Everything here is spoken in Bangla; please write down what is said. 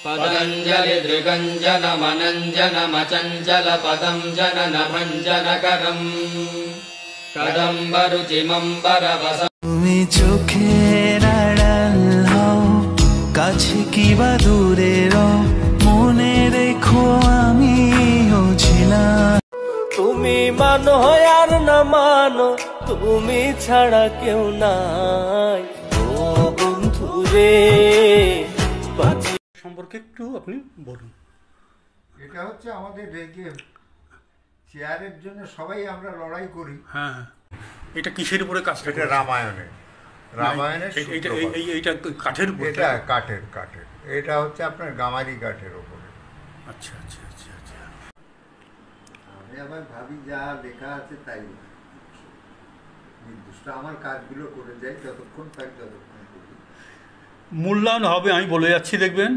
पतञ्जलि दृगञ्जनमनञ्जनमचञ्चल पदं जननभञ्जनकरम् कदम्बरुचिमम्बरवसम् তুমি চোখের আড়াল হও কাছে কিবা দূরে রও মনে রেখো আমিও ছিলাম তুমি মানো আর না মানো তুমি ছাড়া কেউ নাই ও বন্ধু রে সম্পর্কে একটু আপনি বলুন। এটা হচ্ছে আমাদের রেগে চেয়ারের জন্য সবাই আমরা লড়াই করি। হ্যাঁ, এটা কিসের উপরে কাজ? এটা রামায়ণের এইটা কাঠের উপর? এটা কাঠের এটা হচ্ছে আপনার গামারি কাঠের উপরে। আচ্ছা আচ্ছা আচ্ছা আচ্ছা। আমি আবার ভাবি যা লেখা আছে তাই নির্দিষ্ট আমার কাজগুলো করে যাই, যতক্ষণ পাই ততক্ষণ করি। মূল্যায়ন হবে, আমি বলে যাচ্ছি, দেখবেন